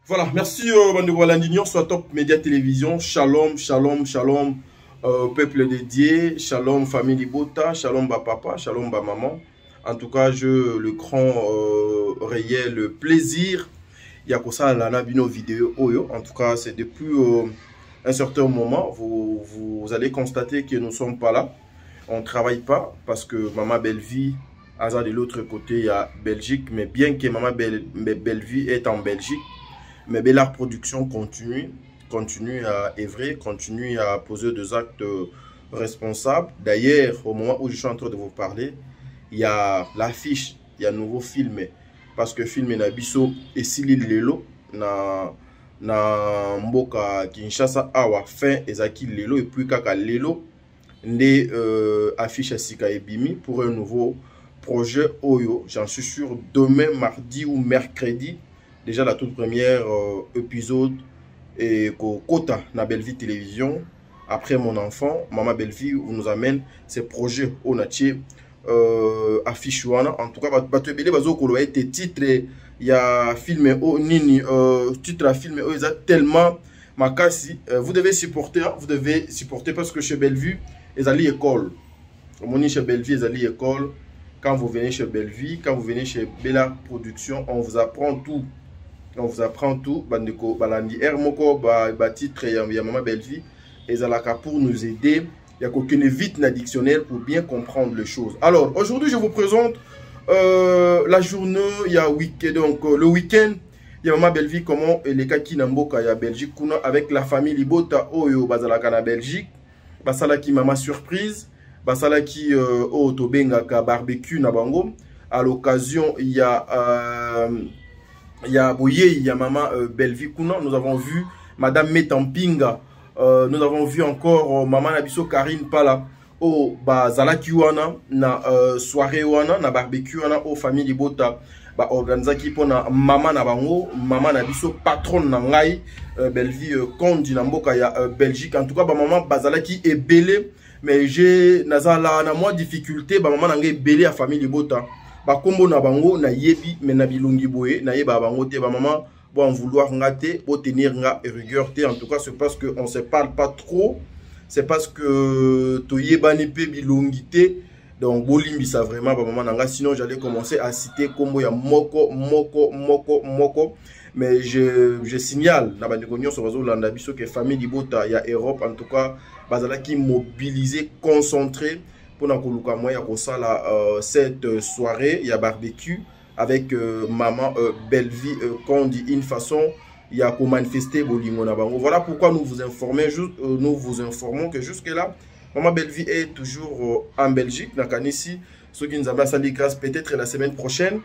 Voilà, merci Bandeko Walandinion, soit Top Média Télévision. Shalom, shalom, shalom, peuple dédié. Shalom, famille Libota. Shalom, ba papa. Shalom, ba maman. En tout cas, le grand réel plaisir. Il y a ça la nabino vidéo Oyo. En tout cas, c'est depuis un certain moment, vous allez constater que nous ne sommes pas là. On ne travaille pas parce que Maman Belle-Vie, hasard de l'autre côté, il y a Belgique. Mais bien que Maman Belle-Vie est en Belgique, mais Bella Production continue à œuvrer, continue à poser des actes responsables. D'ailleurs, au moment où je suis en train de vous parler, il y a l'affiche, il y a un nouveau film. Parce que le film est Nabiso et Sili Lelo, na Mboka Kinshasa, awa fin Ezaki Lelo, et puis Kaka Lelo, né affiche à Sika Ebimi pour un nouveau projet Oyo. J'en suis sûr, demain, mardi ou mercredi. Déjà la toute première épisode et Kota na Belle-Vie Télévision. Après mon enfant, Maman Belle-Vie nous amène ces projets au Natie affiche wana. En tout cas, bato ebele bazo kolo été titre il y a film au nini titre à film ils a tellement makasi. Vous devez supporter parce que chez Belle-Vie ils allaient école. Moni chez Belle-Vie ils allaient école. Quand vous venez chez Belle-Vie, quand vous venez chez Bella Production, on vous apprend tout. On vous apprend tout. Bandeko balandi ermoko ba titre ya Maman Belle-Vie et zalaka pour nous aider. Il y a qu'aucune vite na dictionnaire pour bien comprendre les choses. Alors aujourd'hui je vous présente la journée, il y a week-end, donc le week-end, il y a Maman Belle-Vie comment les kaki namboka ya Belgique kuna avec la famille Libota oyo bazalaka na Belgique. Basala ki mama surprise, basala ki otobenga ka barbecue na bango. À l'occasion il y a Boye, il y a Maman Belle-Vie kuna. Nous avons vu Madame Metampinga. Nous avons vu encore Maman Nabiso Karine Pala au Zalaki wana na soirée wana na barbecue wana au famille Libota ba organizaki pona Maman na bango Maman Nabiso patronne na ngai Belle-Vie Kondi na mboka ya Belgique. En tout cas ba maman bazalaki ebele mais j'ai nazala na moi difficulté ba maman na ngai ebele à famille Libota ba kombo na bango na yebi mais na bilongi boye na yeba bango te ba maman bon vouloir ngater pour tenir nga rigueur. En tout cas c'est parce que on se parle pas trop, c'est parce que toyebani pe bilongité donc bolimbi ça vraiment ba maman nanga. Sinon j'allais commencer à citer kombo ya moko mais je signale na bandeko nyonso bazolanda biso que famille Libota ya Europe en tout cas bazala qui mobilisé concentré pour na koluka moya ko sala cette soirée ya barbecue avec Maman Belle-Vie Kondi une façon il y a pour manifester bolingo na bango. Voilà pourquoi nous vous informons que jusque là Maman Belle-Vie est toujours en Belgique na kanisi ceux qui nous avaient sali grâce peut-être la semaine prochaine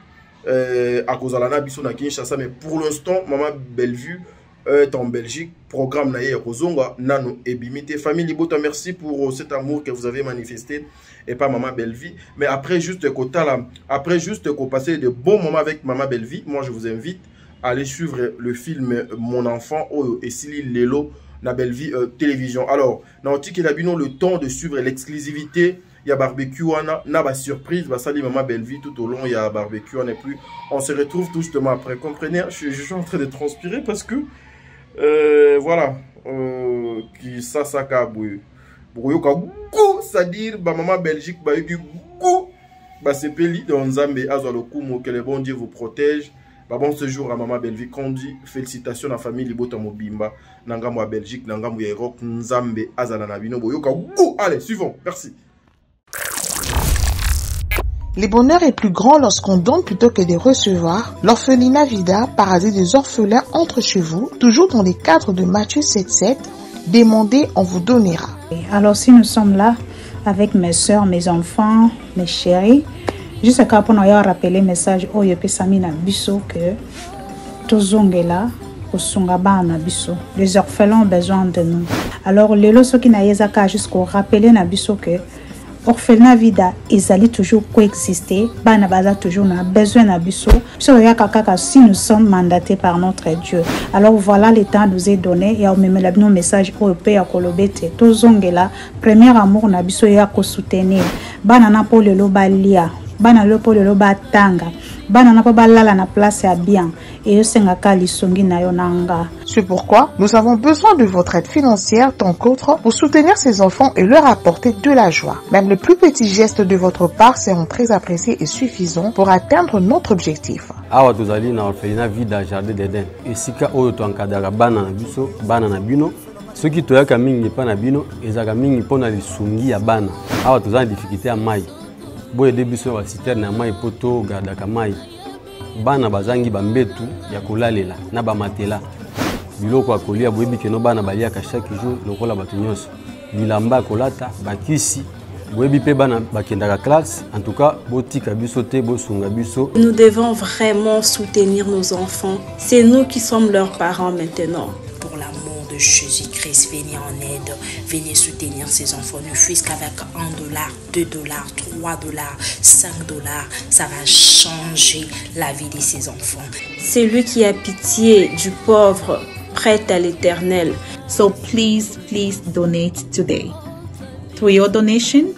à cause de la biso na Kinshasa, mais pour l'instant Maman Belle-Vie est en Belgique. Programme naye Kozonga nano ebimité. Famille Libota, merci pour cet amour que vous avez manifesté et pas Maman Belle-Vie. Mais après juste qu'on passer de bons moments avec Maman Belle-Vie, moi je vous invite à aller suivre le film Mon enfant et Sili Lelo na Belle-Vie Télévision. Alors na oti que labino le temps de suivre l'exclusivité. Il y a barbecue wana na ba surprise ba sali Maman Belle-Vie tout au long il y a barbecue on est plus on se retrouve tout justement après. Comprenez, je suis en train de transpirer parce que voilà qui ça ka bouille bouyoka go c'est-à-dire ba Maman Belgique ba yuki go ba sepeli dans Nzambe azalo kumo que le bon Dieu vous protège. Ba bon séjour à Maman Belle-Vie Kondi. Félicitations à la famille Libota Mobimba nangambo à Belgique nangambo ya Europe Nzambe azala na bino boyoka go. Allez suivons, merci. Le bonheur est plus grand lorsqu'on donne plutôt que de recevoir. L'orphelinat Vida, paradis des orphelins, entre chez vous, toujours dans les cadres de Matthieu 7,7. Demandez, on vous donnera. Alors si nous sommes là avec mes soeurs, mes enfants, mes chéris, juste pour nous rappeler le message au Samina Bisso que tous là au Sungabana Bisso, les orphelins ont besoin de nous. Alors les lots qui n'a jusqu'au rappeler na Bisso que orphelinat Vida ils allaient toujours coexister bana baza toujours na besoin na biso si nous sommes mandatés par notre Dieu. Alors voilà, le temps nous est donné et on met nos messages au pays à kolobete tozongela premier amour na biso ya ko soutenir bana na pour le lobalia bana lo pour le lobatanga bana na pa balala na place ya bien et sengaka lisongi na yo nanga. C'est pourquoi nous avons besoin de votre aide financière tant qu'autre pour soutenir ces enfants et leur apporter de la joie. Même les plus petits gestes de votre part seront très appréciés et suffisants pour atteindre notre objectif. Awa tozali na orphelinat Vida Jardin d'Eden. Esika oyo to encadrera bana na biso, bana na bino. Soki toyaka mingi pa na bino, ezaka mingi pona lisungi ya bana. Awa tozali difficulté ya mai. Boye de biso ba citerne ya mai poto gardaka mai. Bana bazangi bambetu ya kolalela na ba matela. Biloko akolia boyebi keno bana baliaka chaque jour lokola bato nyonso. Bilamba kolata bakisi. En tout cas, nous devons vraiment soutenir nos enfants. C'est nous qui sommes leurs parents maintenant. Pour l'amour de Jésus-Christ, venez en aide, venez soutenir ces enfants. Ne fût-ce qu'avec $1, $2, $3, $5, ça va changer la vie de ces enfants. C'est lui qui a pitié du pauvre, prête à l'Éternel. So please donate today. Through your donation,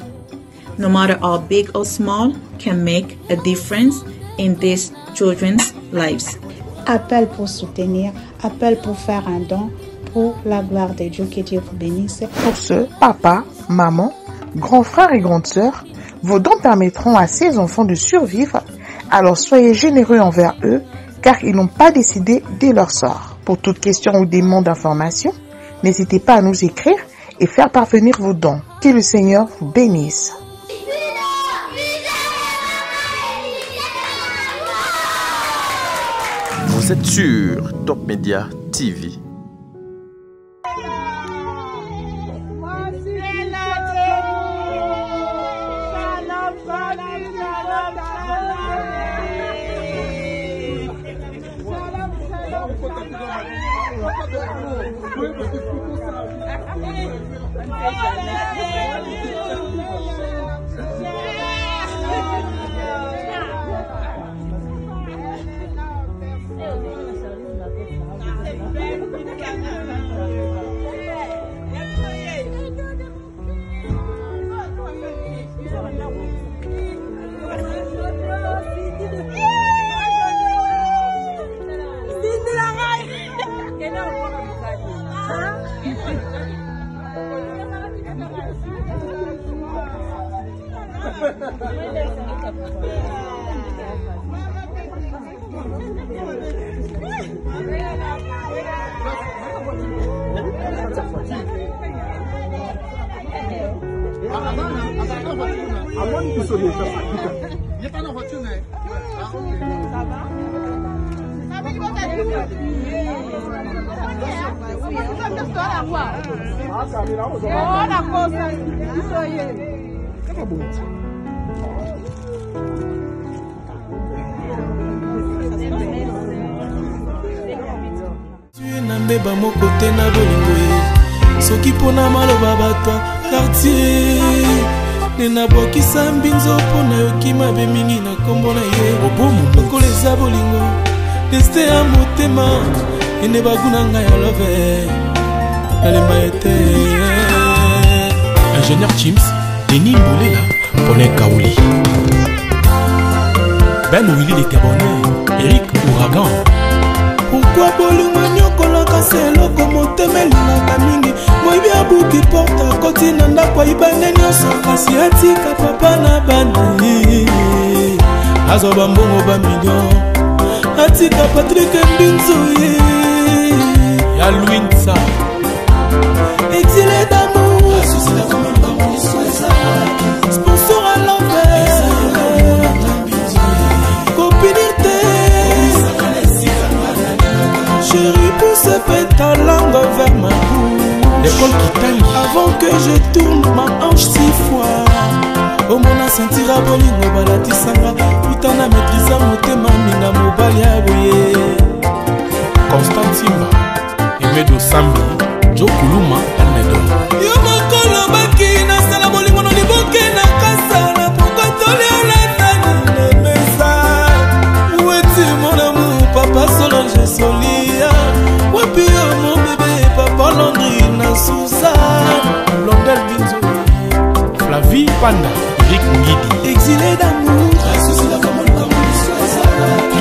no matter how big or small, can make a difference in these children's lives. Appel pour soutenir, appel pour faire un don pour la gloire de Dieu, que Dieu vous bénisse. Pour ce, papa, maman, grands frères et grandes sœurs, vos dons permettront à ces enfants de survivre, alors soyez généreux envers eux, car ils n'ont pas décidé de leur sort. Pour toute question ou demande d'information, n'hésitez pas à nous écrire et faire parvenir vos dons. Que le Seigneur vous bénisse. Vous êtes sur Top Media TV. Nambeba moko te na bolingo soki pona maloba bato quartier nena bokisa mbinzo pona yoki mabe mingi na kombo na ye lokola eza bolingo destin ya motema ene baguna ngai ya love nalemba ete ingénieur Chims Denis Mbolela Pone Kaouli Ben Willy les Gabonais Eric Ouragan. Pourquoi bolingo nyokolaka selo komotemelaka mingi moyibi abuki porta koti na ndako ayibane nyonso kasi atika papa na bana azoba mbongo ba million atika Patrick Mbinzo ya Luinsa exilé d'amour sponsor à l'envers copinité chérie pousse ta langue vers ma bouche l'école qui taille avant que je tourne ma hanche 6 fois au mona sentira bolingo balatisanga utana maîtrisa motema minga mobali ya boye Constant Simba Emedo Sambi Jo Kuluma Almedo yo mokolo baki na sala bolingo no liboke na kasala pourquoi toli olatani le message où es-tu mon amour papa Solange Solia wapi yo mon bébé papa Landry na Suzanne Londel Binzo Flavie Panda Rick Ngidi exilé d'amour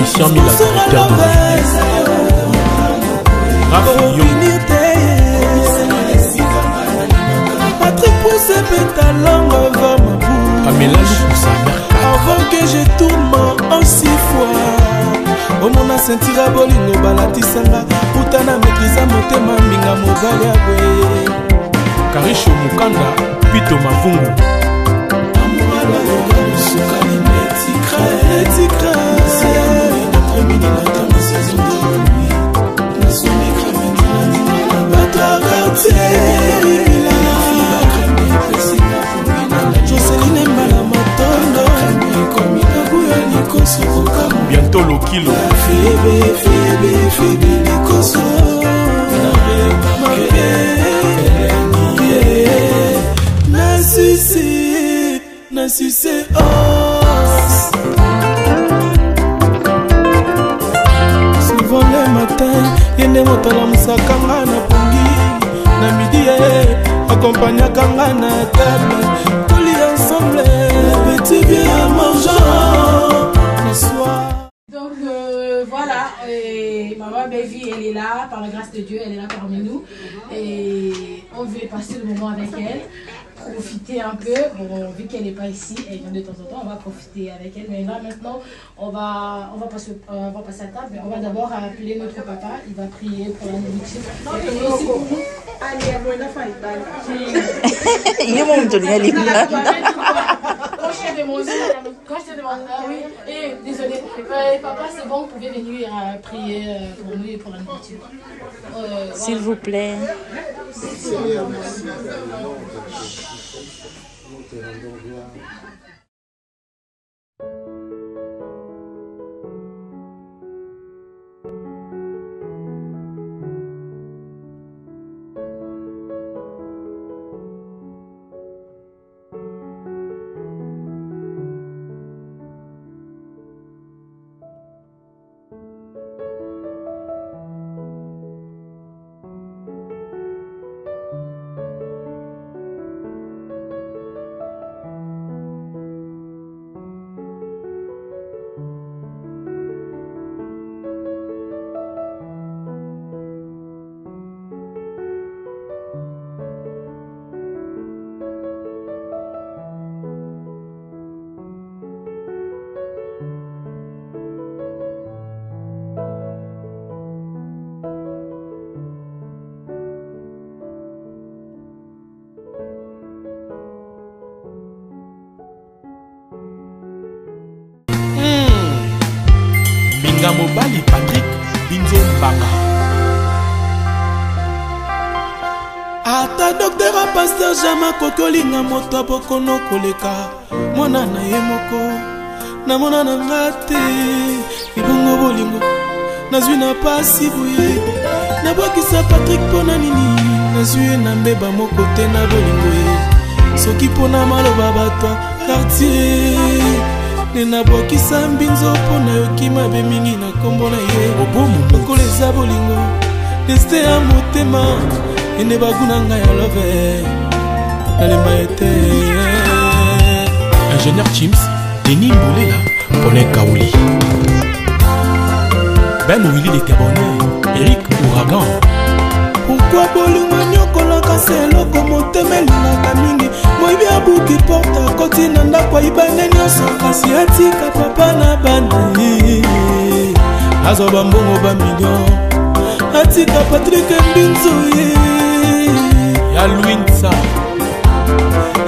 Christian Mila, directeur de Patrick Pousse Pétalangue va ma bouche. Pamela Loussa, avant que je tourne en 6 fois. Omona sentira bolingo balatisanga utana mekiza motema minga mobali abwe. Karisho Mukanda, Pito Mavungu. Amouala yoga musukali metikra. Metikra. C'est amour l'après-midi matin ma saison de nuit. Na somme creventi la dîner la bata quartier. Joseline Mbala Matondo. Bientôt le kilo. Fébé, Likoso. Nassissé, os. Souvent le matin, yende motala musakanga na pongi. Na midi, accompagna kanga na table. Toli ensemble, petit bien mangeant. Le soir. Donc voilà, maman Baby, elle est là, par la grâce de Dieu, elle est là parmi nous. Et on veut passer le moment avec elle, profiter un peu. Bon, vu qu'elle n'est pas ici, elle vient de temps en temps, on va profiter avec elle. Mais là maintenant, on va passer à table. Mais on va d'abord appeler notre papa, il va prier pour la nourriture. Et aussi pour nous. Quand je t'ai demandé, oui, et désolé, papa, c'est bon, vous pouvez venir prier pour nous et pour la nourriture. S'il vous plaît. Mobali Patrick Binzo Mbanga. Ata docteur a pasteur Jama kokolinga moto bokono koleka. Mona na ye moko na mona na ngate ibongo bolingo nazwi na pasi buye na bokisa Patrick pona nini nazwi na mbeba moko te na bolingo ye soki pona maloba bato quartier. Nena bokisa mbinzo pona yoki mabe mingi na kombo na ye lokola eza bolingo deste ya motema ene baguna ngai ya love nalemba ete. Ingénieur Chims, Denis Mbolela, Paulin Kaouli, Ben Willy les Gabonais, Eric Ouragan. Pourquoi bolingo nyokolaka seloko motema elingaka mingi moyibi abuki porta koti na ndako ayibane nyonso kasi atika papa na bana azwa bambongo bamillion atika Patrick Mbinzo ya Louinsa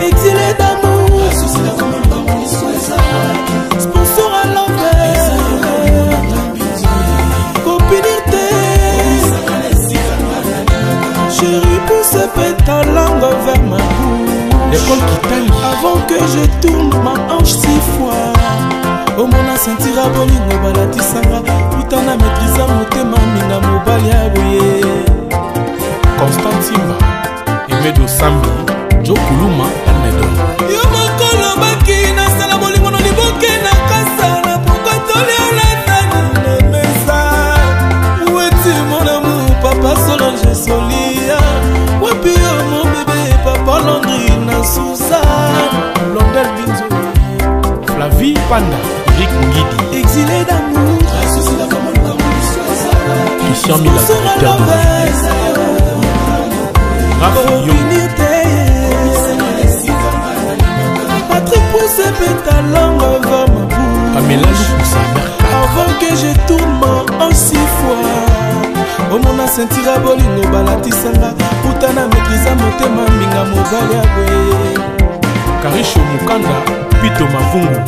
exilé d'amour sponsor à l'envers copinité chérie pousse pétalangue vers ma bouche. L'école qui taille avant que je tourne ma hanche 6 fois. Omona sentira bolingo balatisanga utana maîtrisa motema minga mobali aboye. Constant Simba, Emedo Sambi, Joe Kuluma, Almedo. Yo mokolo baki na sala bolingo no liboke na kasa na pokotoli olatani na mesa. Où est-il mon amour, papa Solange Solia? Wapi yo mon bébé, papa Landrine Sousa? Blondel Binzo, Flavie Panda, Rick Ngidi. Exilé d'amour. Christian Mila, directeur de Patrick Pousse Pétalango va ma boue. Amela Loussa. Avant que je tourne en 6 fois. Au mon asentira bolingo balatisanga. Utana mekiza motema minga mobali abwe. Karisho Mukanda, Pito Mavungu.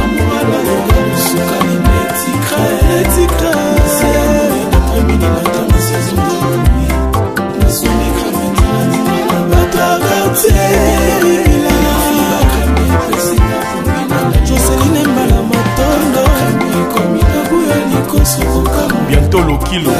Amouala yoga musuka ni metikra. Metikra. C'est amour d'après-midi matin de saison de nuit. Na son écran maintenant na bata quartier. Bientôt le kilo.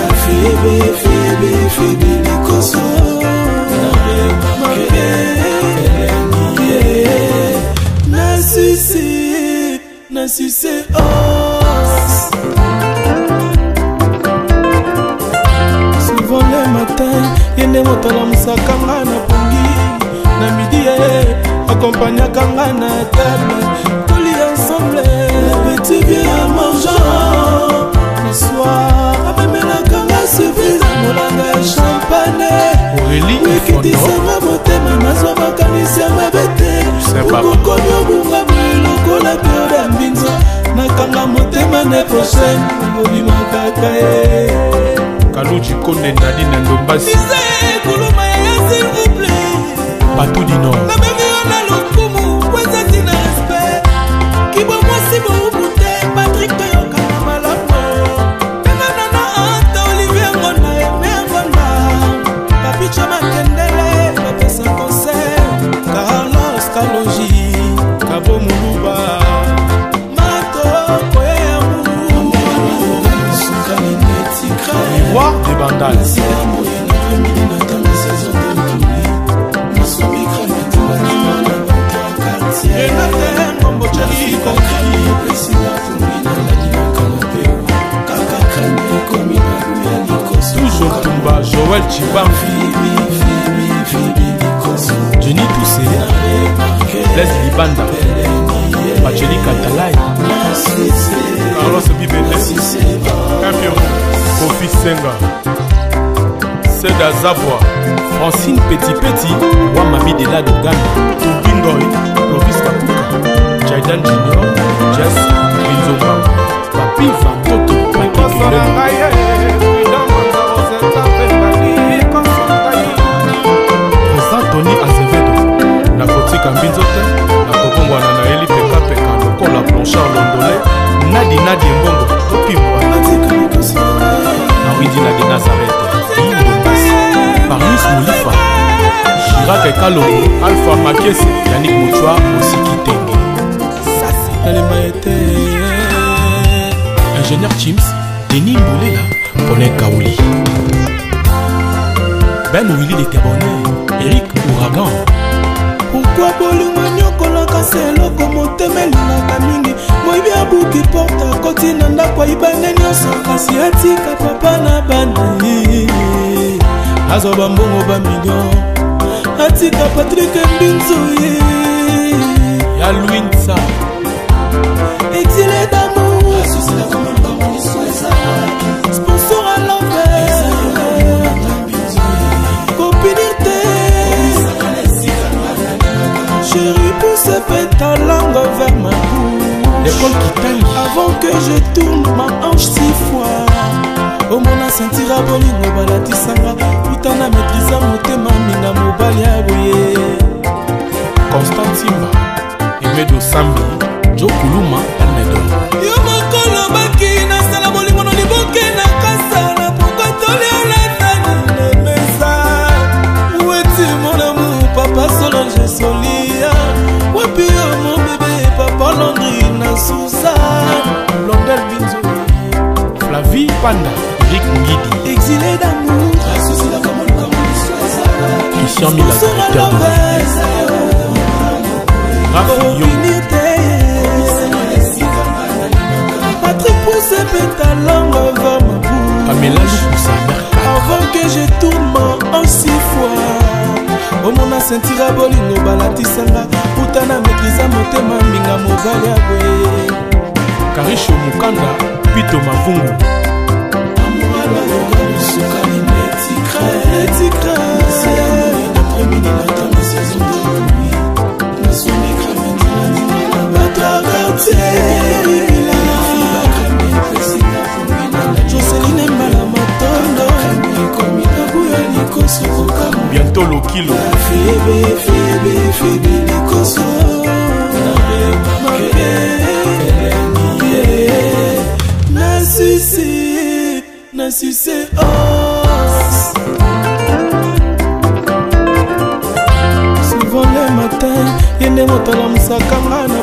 Souvent le matin, yende motala musakanga na pongi. Na midi, accompagna kanga na table. Tous ensemble, le petit vieux à mangeant. Le soir, même la kanga se vise à molanga champagne. Aurélie, qui disanga motema nazwa makanisi ya mabete. Ukokoni obunga biloko la peur d'ambinzo. Nakanga motema ne prochaine, ngobima kaka Kaluji Konde Nadine Ndombasi. Misé kuluma ya s'il vous plaît. Batou du Nord. Na bemi ona lokumu, weza tina respect. Kibo mwasi mo ubute, Patrick Toyoka na malamu. Pena nana anta Olivier Ngona, Eme Ngona. Papi Chama Kendele, Papesa Conseil. Carlos Kaloji, Kabo Muluba. Mato, Koye Amou. Sukani Netikra. Roi des Bandales. Toujours Tumba, Joël Chibam, Jenny Toussé, Leslie Banda, Pacheli Katalai, Carlos Bibele, Campion, Kofi Senga, Seda Zavoie, Francine Petit Petit, Wamami de la Dogana, Tubingoy, Clovis Kakuka, Jaidan Junior, Jess, Binzomba, Papi Vantoto, Papi Président Tony Azevedo, na Kotika Mbinzote, na Kokongwana na Eli Peka Peka, Lokola Blanchard Londolé, Nadi Nadi Mbongo, Topimwa, na Widi la de Nazareth, Marius Moulifa, Chirac Kalongo, Alpha Makese, Yannick Mouchoua, Osiki Tenge. Ingénieur Chims, Denis Mboulela, Paulin Kaouli. Ben Willy de Tebonnet, Eric Ouragan. Pourquoi bolingo nyokolaka selo komotemelingaka mingi moyibi abuki porta koti na ndako ayibane nyonso kasi atika papa na bana azwa bambongo bamillion atika Patrick Mbinzo ya Louinsa exilé d'amour sponsor à l'envers copinité chérie pousse ta langue vers ma bouche. L'école qui taille. Avant que je tourne ma hanche 6 fois. Au mona sentira bolingo balatisanga. Utana maîtrisa motema minga mobali aboye. Constant Simba, Emedo Sambi, Joe Kuluma, Almedo. Yo mokolo baki na sala bolingo no liboke na kasa na pourquoi toli olatani le mesa. Où es-tu mon amour, papa Solange Solia? Wapi yo mon bébé, papa Landrine Suzanne, Londel Binzo, Flavie Panda, Rick Ngidi, exilé d'amour, Christian Mila, directeur de Patrick Pousse ta langue vers ma bouche. Amela Loussa. Avant que je tourne en 6 fois. Au mona sentira bolingo balatisanga. Utana maîtrisa motema minga mobali abwe. Karisho Mukanda, Pito Mavungu. Bientôt le kilo. Nassissé souvent le matin yende motala musakanga na